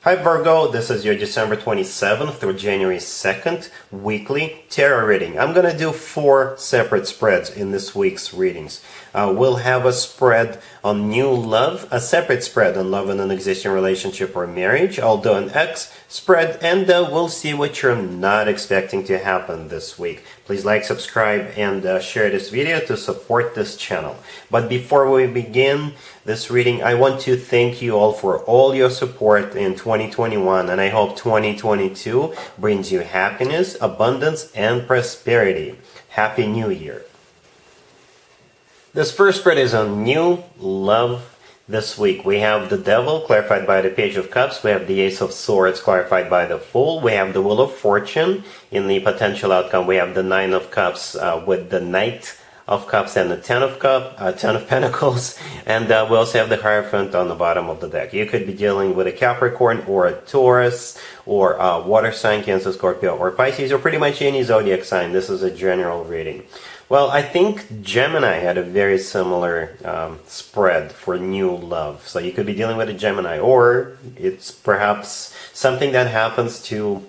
Hi Virgo, this is your December 27th through January 2nd weekly tarot reading. I'm going to do 4 separate spreads in this week's readings. We'll have a spread on new love, a separate spread on love in an existing relationship or marriage. I'll do an X spread, and we'll see what you're not expecting to happen this week. Please like, subscribe, and share this video to support this channel. But before we begin this reading, I want to thank you all for all your support in 2021, and I hope 2022 brings you happiness, abundance, and prosperity. Happy New Year! This first spread is on new love this week. We have the Devil, clarified by the Page of Cups. We have the Ace of Swords, clarified by the Fool. We have the Wheel of Fortune. In the potential outcome, we have the Nine of Cups with the Knight of Cups and the Ten of Pentacles. And we also have the Hierophant on the bottom of the deck. You could be dealing with a Capricorn or a Taurus or a water sign, Cancer, Scorpio, or Pisces, or pretty much any zodiac sign. This is a general reading. Well, I think Gemini had a very similar spread for new love. So you could be dealing with a Gemini, or it's perhaps something that happens to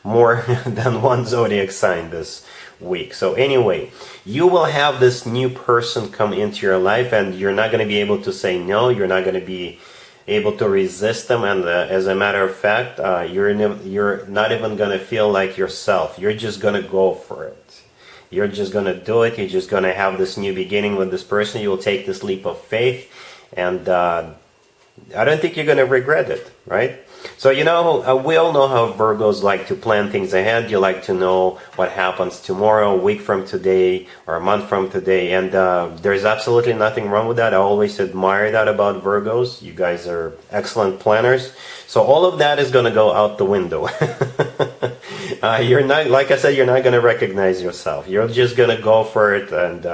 more than one zodiac sign this week. So anyway, you will have this new person come into your life, and you're not going to be able to say no. You're not going to be able to resist them, and as a matter of fact, you're not even going to feel like yourself. You're just going to go for it. You're just going to do it. You're just going to have this new beginning with this person. You will take this leap of faith, and I don't think you're going to regret it, right? So, you know, we all know how Virgos like to plan things ahead. You like to know what happens tomorrow, a week from today, or a month from today, and there's absolutely nothing wrong with that. I always admire that about Virgos. You guys are excellent planners. So all of that is going to go out the window. You're not, like I said, you're not going to recognize yourself. You're just going to go for it, and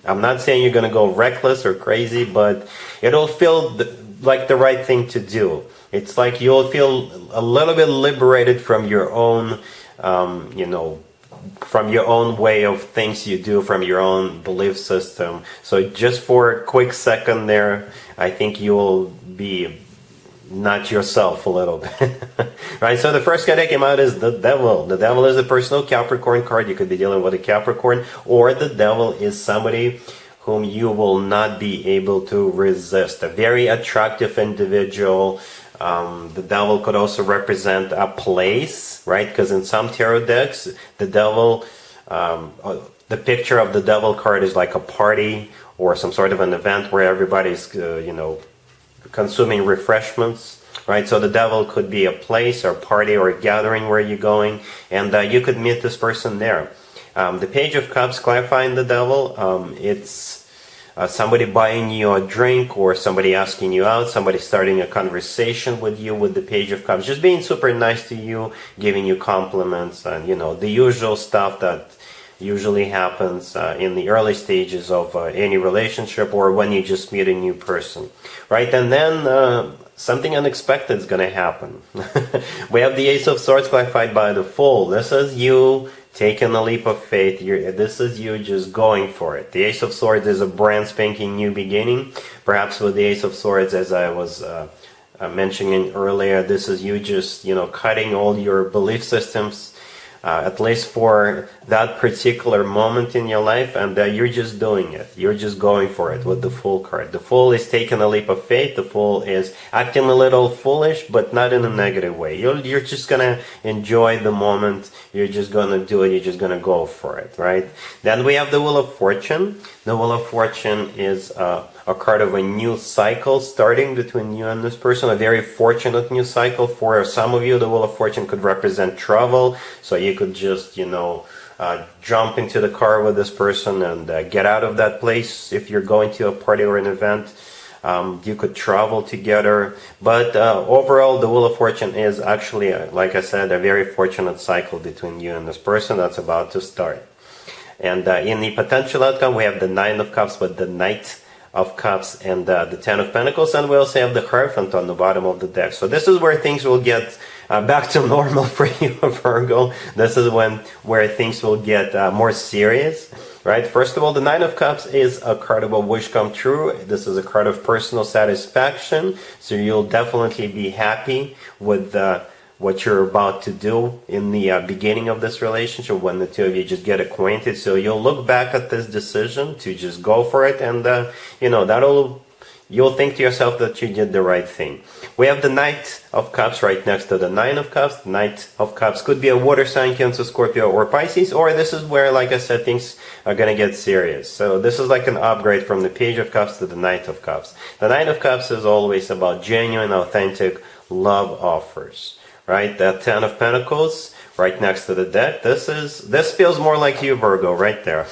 I'm not saying you're going to go reckless or crazy, but it'll feel like the right thing to do. It's like you'll feel a little bit liberated from your own, from your own way of things you do, from your own belief system. So just for a quick second there, I think you'll be not yourself a little bit. Right, so the first card that came out is the Devil. The Devil is a personal Capricorn card. You could be dealing with a Capricorn, or the Devil is somebody whom you will not be able to resist. A very attractive individual. The Devil could also represent a place, right? Because in some tarot decks, the Devil, the picture of the Devil card is like a party or some sort of an event where everybody's, consuming refreshments. Right, so the Devil could be a place or party or a gathering where you're going, and you could meet this person there. The Page of Cups, clarifying the Devil, it's somebody buying you a drink, or somebody asking you out, somebody starting a conversation with you with the Page of Cups, just being super nice to you, giving you compliments, and the usual stuff that usually happens in the early stages of any relationship, or when you just meet a new person, right? And then something unexpected is going to happen. We have the Ace of Swords, clarified by the Fool. This is you taking a leap of faith. This is you just going for it. The Ace of Swords is a brand spanking new beginning. Perhaps with the Ace of Swords, as I was mentioning earlier, this is you just cutting all your belief systems, at least for that particular moment in your life, and you're just doing it. You're just going for it with the Fool card. The Fool is taking a leap of faith. The Fool is acting a little foolish, but not in a negative way. You're just gonna enjoy the moment. You're just gonna do it. You're just gonna go for it, right? Then we have the Wheel of Fortune. The Wheel of Fortune is a card of a new cycle starting between you and this person, a very fortunate new cycle. For some of you, the Wheel of Fortune could represent travel, so you could just, jump into the car with this person and get out of that place. If you're going to a party or an event, you could travel together. But overall, the Wheel of Fortune is actually, like I said, a very fortunate cycle between you and this person that's about to start. And in the potential outcome, we have the Nine of Cups with the Knight of Cups and the Ten of Pentacles, and we also have the Hierophant on the bottom of the deck. So this is where things will get back to normal for you, Virgo. This is where things will get more serious, right? First of all, the Nine of Cups is a card of a wish come true. This is a card of personal satisfaction, so you'll definitely be happy with what you're about to do in the beginning of this relationship when the two of you just get acquainted. So you'll look back at this decision to just go for it, and you'll think to yourself that you did the right thing. We have the Knight of Cups right next to the Nine of Cups. The Knight of Cups could be a water sign, Cancer, Scorpio, or Pisces, or this is where, like I said, things are going to get serious. So this is like an upgrade from the Page of Cups to the Knight of Cups. The Knight of Cups is always about genuine, authentic love offers, right? That Ten of Pentacles right next to the deck. This feels more like you, Virgo, right there.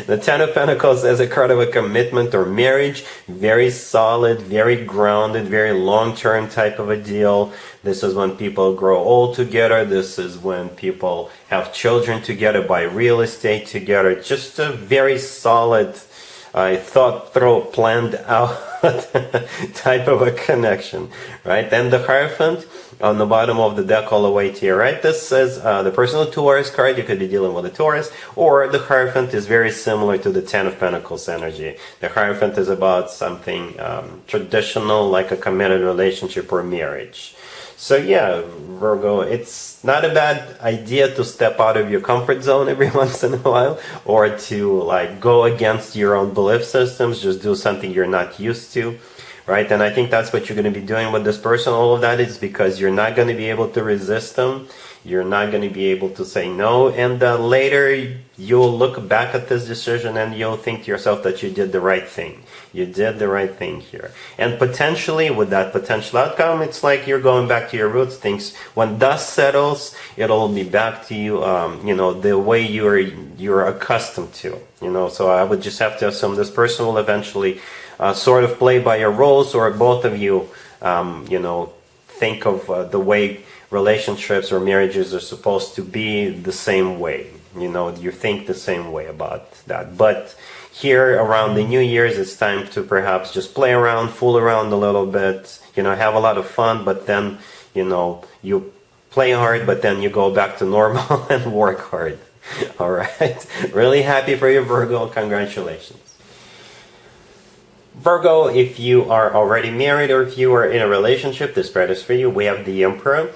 The Ten of Pentacles is a card of a commitment or marriage. Very solid, very grounded, very long-term type of a deal. This is when people grow old together. This is when people have children together, buy real estate together. Just a very solid, thought through, planned out type of a connection, right? And the Hierophant on the bottom of the deck all the way to your right. This is the personal Taurus card. You could be dealing with a Taurus, or the Hierophant is very similar to the Ten of Pentacles energy. The Hierophant is about something traditional, like a committed relationship or marriage. So yeah, Virgo, it's not a bad idea to step out of your comfort zone every once in a while, or to like go against your own belief systems, just do something you're not used to, right? And I think that's what you're going to be doing with this person. All of that is because you're not going to be able to resist them. You're not going to be able to say no, and later you'll look back at this decision and you'll think to yourself that you did the right thing. You did the right thing here. And potentially, with that potential outcome, it's like you're going back to your roots. Things, when dust settles, it'll be back to you, the way you're accustomed to. So I would just have to assume this person will eventually sort of play by your rules, or both of you, think of the way relationships or marriages are supposed to be the same way. You think the same way about that. But here around the New Year's, it's time to perhaps just play around, fool around a little bit, have a lot of fun, but then, you play hard, but then you go back to normal and work hard. All right. Really happy for you, Virgo. Congratulations. Virgo, if you are already married or if you are in a relationship, this spread is for you. We have the Emperor.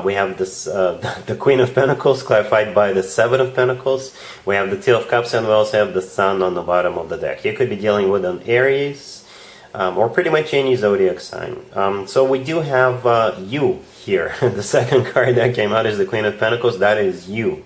We have this the Queen of Pentacles, clarified by the Seven of Pentacles. We have the Two of Cups, and we also have the Sun on the bottom of the deck. You could be dealing with an Aries, or pretty much any zodiac sign. So we do have you here. The second card that came out is the Queen of Pentacles. That is you.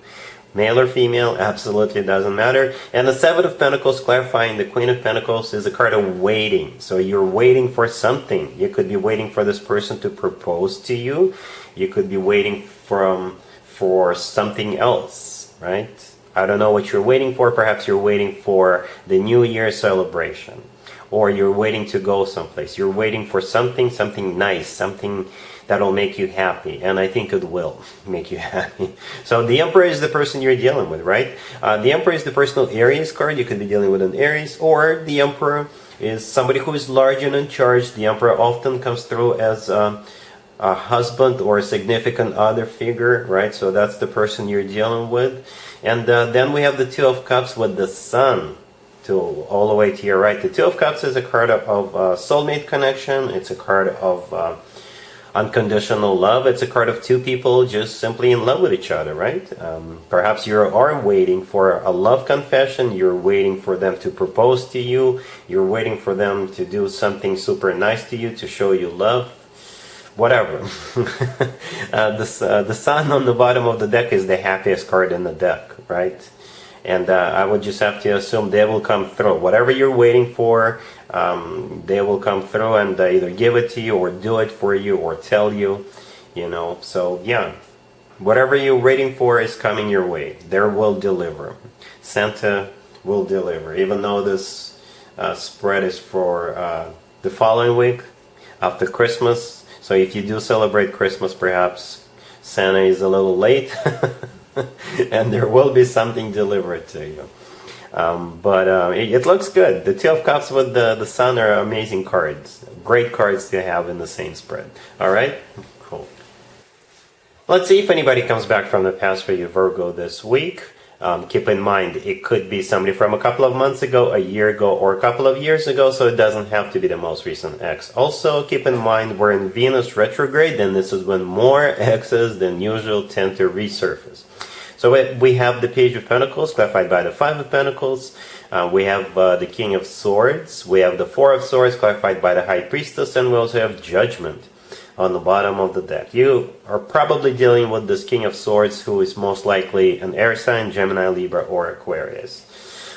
Male or female, absolutely doesn't matter. And the Seven of Pentacles, clarifying the Queen of Pentacles, is a card of waiting. So you're waiting for something. You could be waiting for this person to propose to you. You could be waiting for something else, right? I don't know what you're waiting for. Perhaps you're waiting for the New Year celebration, or you're waiting to go someplace. You're waiting for something nice, something that'll make you happy, and I think it will make you happy. So the Emperor is the person you're dealing with, right? The Emperor is the personal Aries card. You could be dealing with an Aries, or the Emperor is somebody who is large and in charge. The Emperor often comes through as a husband or a significant other figure, right? So that's the person you're dealing with. And then we have the Two of Cups with the Sun all the way to your right. The Two of Cups is a card of soulmate connection. It's a card of unconditional love. It's a card of two people just simply in love with each other, right? Perhaps you are waiting for a love confession. You're waiting for them to propose to you. You're waiting for them to do something super nice to you, to show you love. Whatever. The Sun on the bottom of the deck is the happiest card in the deck, right? And I would just have to assume they will come through. Whatever you're waiting for, they will come through and either give it to you or do it for you or tell you, So, yeah, whatever you're waiting for is coming your way. They will deliver. Santa will deliver. Even though this spread is for the following week after Christmas. So if you do celebrate Christmas, perhaps Santa is a little late. And there will be something delivered to you. But it looks good. The Two of Cups with the Sun are amazing cards. Great cards to have in the same spread. Alright? Cool. Let's see if anybody comes back from the past for you, Virgo, this week. Keep in mind, it could be somebody from a couple of months ago, a year ago, or a couple of years ago, so it doesn't have to be the most recent ex. Also, keep in mind, we're in Venus retrograde, and this is when more exes than usual tend to resurface. So we have the Page of Pentacles, clarified by the Five of Pentacles. We have the King of Swords. We have the Four of Swords, clarified by the High Priestess, and we also have Judgment on the bottom of the deck. You are probably dealing with this King of Swords, who is most likely an air sign, Gemini, Libra, or Aquarius.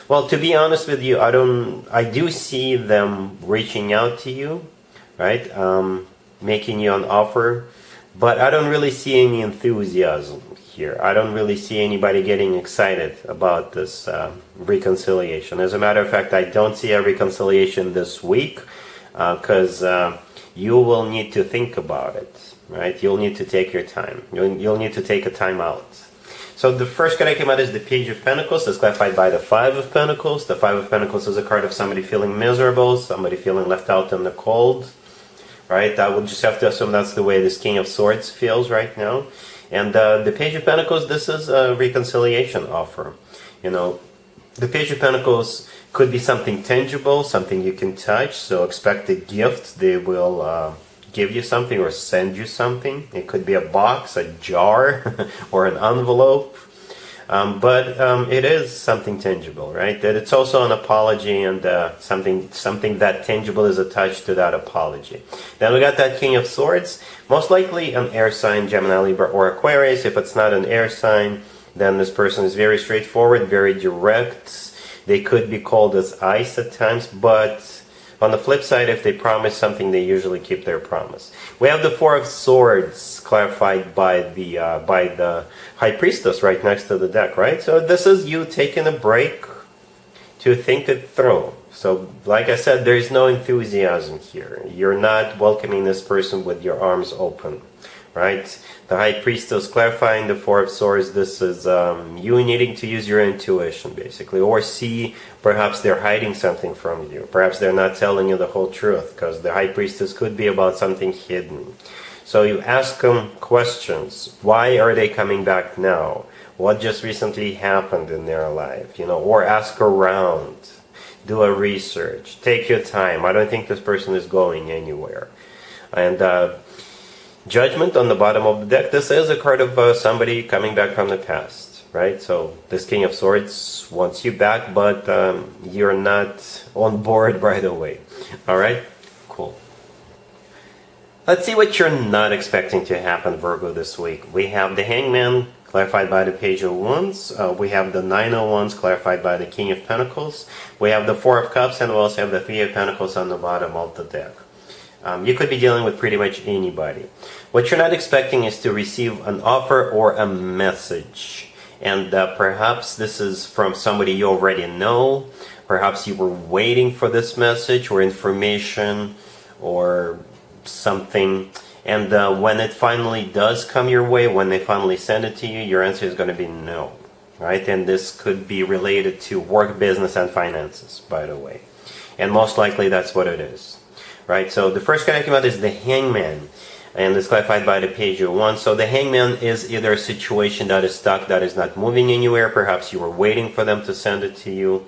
Well, to be honest with you, I do see them reaching out to you, right? Making you an offer, but I don't really see any enthusiasm here. I don't really see anybody getting excited about this reconciliation. As a matter of fact, I don't see a reconciliation this week, because you will need to think about it, right? You'll need to take your time. You'll need to take a time out. So the first card I came out is the Page of Pentacles. It's clarified by the Five of Pentacles. The Five of Pentacles is a card of somebody feeling miserable, somebody feeling left out in the cold, right? I would just have to assume that's the way this King of Swords feels right now. And the Page of Pentacles, this is a reconciliation offer. You know, the Page of Pentacles could be something tangible, something you can touch, so expect a gift. They will give you something or send you something. It could be a box, a jar, or an envelope. But it is something tangible, right? That it's also an apology, and something that tangible is attached to that apology. Then we got that King of Swords, most likely an air sign, Gemini, Libra, or Aquarius. If it's not an air sign, then this person is very straightforward, very direct. They could be called as ice at times, but on the flip side, if they promise something, they usually keep their promise. We have the Four of Swords clarified by the High Priestess right next to the deck, right? So this is you taking a break to think it through. So like I said, there is no enthusiasm here. You're not welcoming this person with your arms open, right? The High Priestess clarifying the Four of Swords. This is you needing to use your intuition, basically, or see perhaps they're hiding something from you. Perhaps they're not telling you the whole truth, because the High Priestess could be about something hidden. So you ask them questions. Why are they coming back now? What just recently happened in their life? You know, or ask around. Do a research. Take your time. I don't think this person is going anywhere. And Judgment on the bottom of the deck. This is a card of somebody coming back from the past, right? So this King of Swords wants you back, but you're not on board right away. All right? Cool. Let's see what you're not expecting to happen, Virgo, this week. We have the Hangman, clarified by the Page of Wands. We have the Nine of Wands, clarified by the King of Pentacles. We have the Four of Cups, and we also have the Three of Pentacles on the bottom of the deck. You could be dealing with pretty much anybody. What you're not expecting is to receive an offer or a message. And perhaps this is from somebody you already know. Perhaps you were waiting for this message or information or something. And when it finally does come your way, when they finally send it to you, your answer is going to be no. Right? And this could be related to work, business, and finances, by the way. And most likely that's what it is. Right, so the first card I came out is the Hangman, and it's clarified by the Page of Wands. So the Hangman is either a situation that is stuck, that is not moving anywhere. Perhaps you were waiting for them to send it to you,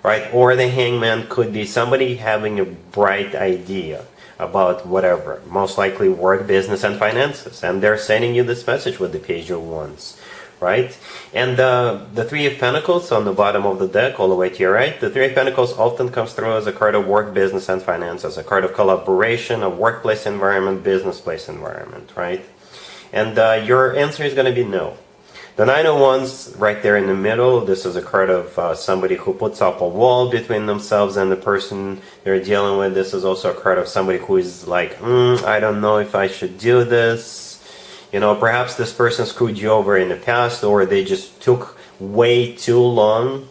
right? Or the Hangman could be somebody having a bright idea about whatever, most likely work, business, and finances, and they're sending you this message with the Page of Wands. Right? And the Three of Pentacles on the bottom of the deck, all the way to your right, the Three of Pentacles often comes through as a card of work, business, and finances, a card of collaboration, a workplace environment, business place environment, right? And your answer is going to be no. The Nine of Wands right there in the middle, this is a card of somebody who puts up a wall between themselves and the person they're dealing with. This is also a card of somebody who is like, I don't know if I should do this. You know, perhaps this person screwed you over in the past, or they just took way too long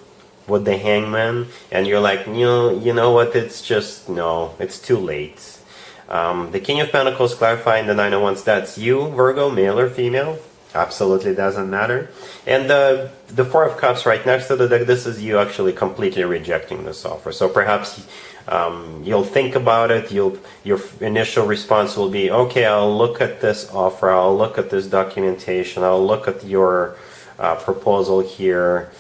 with the Hangman, and you're like, you know what, it's just, no, it's too late. The King of Pentacles clarifying the Nine of Wands, that's you, Virgo, male or female. Absolutely doesn't matter. And the Four of Cups right next to the deck, this is you actually completely rejecting this offer. So perhaps you'll think about it. Your initial response will be, okay, I'll look at this offer. I'll look at this documentation. I'll look at your proposal here.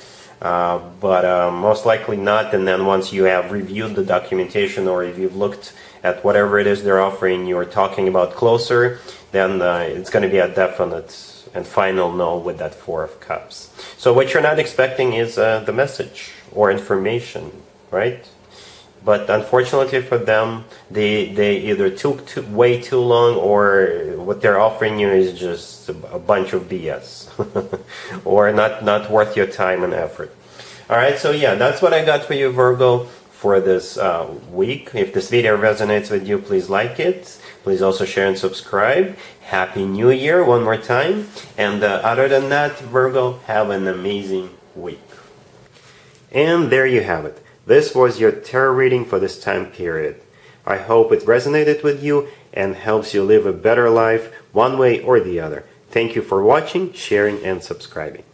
But most likely not. And then once you have reviewed the documentation, or if you've looked at whatever it is they're offering, you're talking about closer, then it's going to be a definite and final no with that Four of Cups. So what you're not expecting is the message or information, right? But unfortunately for them, they either took way too long, or what they're offering you is just a bunch of BS, or not worth your time and effort. All right, so yeah, that's what I got for you, Virgo, for this week. If this video resonates with you, please like it. Please also share and subscribe. Happy New Year one more time. And other than that, Virgo, have an amazing week. And there you have it. This was your tarot reading for this time period. I hope it resonated with you and helps you live a better life one way or the other. Thank you for watching, sharing, and subscribing.